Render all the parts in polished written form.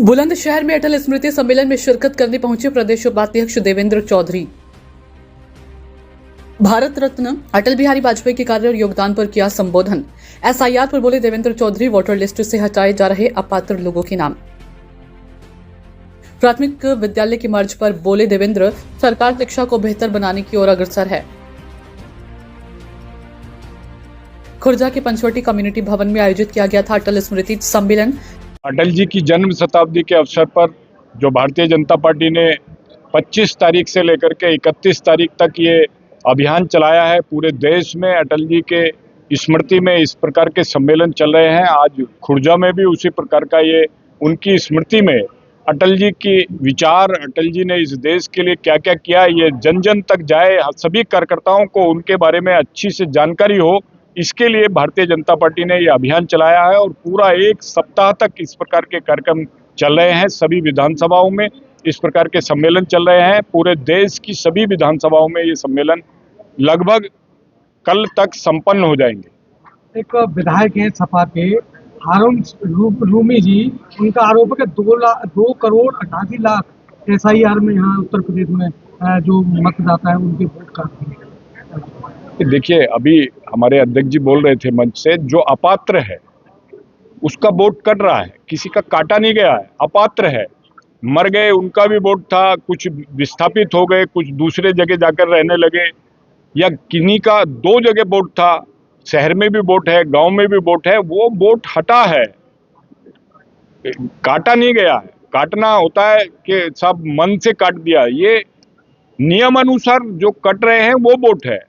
बुलंदशहर में अटल स्मृति सम्मेलन में शिरकत करने पहुंचे प्रदेश उपाध्यक्ष देवेंद्र चौधरी। भारत रत्न अटल बिहारी वाजपेयी के कार्य और योगदान पर किया संबोधन। एसआईआर पर बोले देवेंद्र चौधरी, वोटर लिस्ट से हटाए जा रहे अपात्र लोगों के नाम। प्राथमिक विद्यालय की मर्ज पर बोले देवेंद्र, सरकार शिक्षा को बेहतर बनाने की ओर अग्रसर है। खुर्जा के पंचवटी कम्युनिटी भवन में आयोजित किया गया था अटल स्मृति सम्मेलन। अटल जी की जन्म शताब्दी के अवसर पर जो भारतीय जनता पार्टी ने 25 तारीख से लेकर के 31 तारीख तक ये अभियान चलाया है, पूरे देश में अटल जी के स्मृति में इस प्रकार के सम्मेलन चल रहे हैं। आज खुर्जा में भी उसी प्रकार का ये उनकी स्मृति में अटल जी की विचार, अटल जी ने इस देश के लिए क्या क्या किया, ये जन जन तक जाए, सभी कार्यकर्ताओं को उनके बारे में अच्छी से जानकारी हो, इसके लिए भारतीय जनता पार्टी ने ये अभियान चलाया है और पूरा एक सप्ताह तक इस प्रकार के कार्यक्रम चल रहे हैं। सभी विधानसभाओं में इस प्रकार के सम्मेलन चल रहे हैं। पूरे देश की सभी विधानसभाओं में ये सम्मेलन लगभग कल तक संपन्न हो जाएंगे। एक विधायक हैं सपा के हारून रूमी जी, उनका आरोप है कि 2 करोड़ 88 लाख एसआईआर में यहाँ उत्तर प्रदेश में जो मतदाता है उनके वोट काटते हैं। देखिए, अभी हमारे अध्यक्ष जी बोल रहे थे मंच से, जो अपात्र है उसका वोट कट रहा है, किसी का काटा नहीं गया है। अपात्र है, मर गए, उनका भी वोट था, कुछ विस्थापित हो गए, कुछ दूसरे जगह जाकर रहने लगे, या किन्हीं का 2 जगह वोट था, शहर में भी वोट है, गांव में भी वोट है, वो वोट हटा है, काटा नहीं गया है। काटना होता है कि सब मन से काट दिया, ये नियम अनुसार जो कट रहे हैं वो वोट है।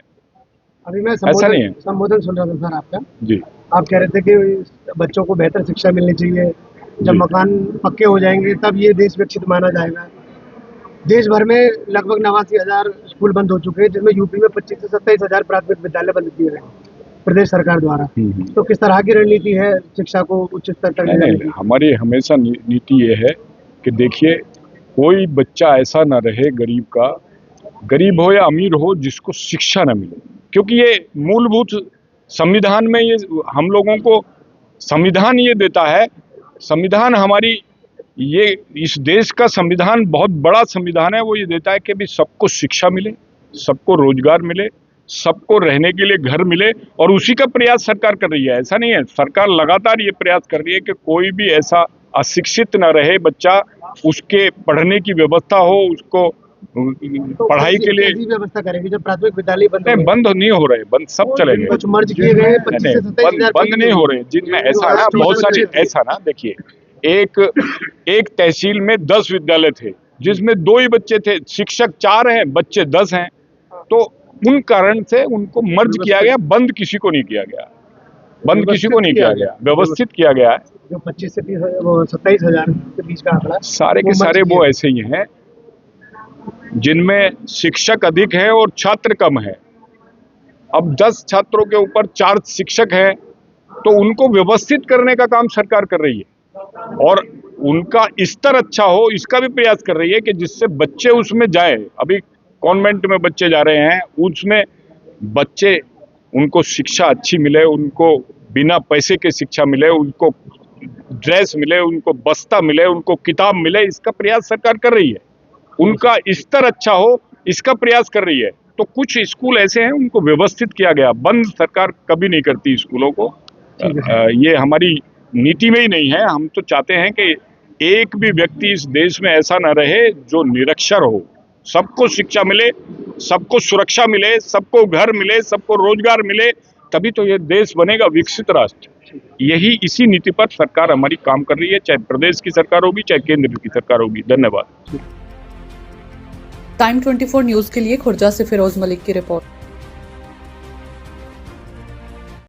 अभी मैं ऐसा नहीं है। संबोधन सुन रहा था सर आपका जी। आप कह रहे थे कि बच्चों को बेहतर शिक्षा मिलनी चाहिए, जब मकान पक्के हो जाएंगे तब ये देश विकसित माना जाएगा। देश भर में लगभग 89,000 स्कूल बंद हो चुके हैं, जिसमें यूपी में 25 से 27,000 प्राथमिक विद्यालय बंद किए गए प्रदेश सरकार द्वारा। तो किस तरह की रणनीति है शिक्षा को उच्च स्तर तक ले जाने की? हमारी हमेशा नीति ये है कि देखिए, कोई बच्चा ऐसा ना रहे गरीब हो या अमीर हो जिसको शिक्षा न मिले, क्योंकि ये मूलभूत संविधान में ये हम लोगों को संविधान ये देता है। संविधान हमारी ये इस देश का संविधान बहुत बड़ा संविधान है। वो ये देता है कि भी सबको शिक्षा मिले, सबको रोजगार मिले, सबको रहने के लिए घर मिले, और उसी का प्रयास सरकार कर रही है। ऐसा नहीं है, सरकार लगातार ये प्रयास कर रही है कि कोई भी ऐसा अशिक्षित न रहे बच्चा, उसके पढ़ने की व्यवस्था हो, उसको पढ़ाई के लिए व्यवस्था करेंगे। जब प्राथमिक विद्यालय बंद नहीं हो रहे, बंद सब चलेंगे। कुछ मर्ज किए गए, 25 से 27,000 बंद नहीं हो रहे, जिनमें ऐसा ना बहुत सारे ऐसा ना, देखिए, एक तहसील में 10 विद्यालय थे, जिसमें 2 ही बच्चे थे, शिक्षक 4 हैं, बच्चे 10 हैं, तो उन कारण से उनको मर्ज किया गया, बंद किसी को नहीं किया गया, बंद किसी को नहीं किया गया, व्यवस्थित किया गया है। जो 25 से 27,000 के बीच का आंकड़ा, सारे के सारे वो ऐसे ही हैं जिनमें शिक्षक अधिक है और छात्र कम है। अब 10 छात्रों के ऊपर 4 शिक्षक हैं, तो उनको व्यवस्थित करने का काम सरकार कर रही है और उनका स्तर अच्छा हो, इसका भी प्रयास कर रही है कि जिससे बच्चे उसमें जाए। अभी कॉन्वेंट में बच्चे जा रहे हैं, उसमें बच्चे, उनको शिक्षा अच्छी मिले, उनको बिना पैसे के शिक्षा मिले, उनको ड्रेस मिले, उनको बस्ता मिले, उनको किताब मिले, इसका प्रयास सरकार कर रही है। उनका स्तर अच्छा हो, इसका प्रयास कर रही है। तो कुछ स्कूल ऐसे हैं उनको व्यवस्थित किया गया, बंद सरकार कभी नहीं करती स्कूलों को। ये हमारी नीति में ही नहीं है। हम तो चाहते हैं कि एक भी व्यक्ति इस देश में ऐसा न रहे जो निरक्षर हो, सबको शिक्षा मिले, सबको सुरक्षा मिले, सबको घर मिले, सबको रोजगार मिले, तभी तो ये देश बनेगा विकसित राष्ट्र। यही इसी नीति पर सरकार हमारी काम कर रही है, चाहे प्रदेश की सरकार होगी, चाहे केंद्र की सरकार होगी। धन्यवाद। टाइम 24 न्यूज के लिए खुर्जा से फिरोज मलिक की रिपोर्ट।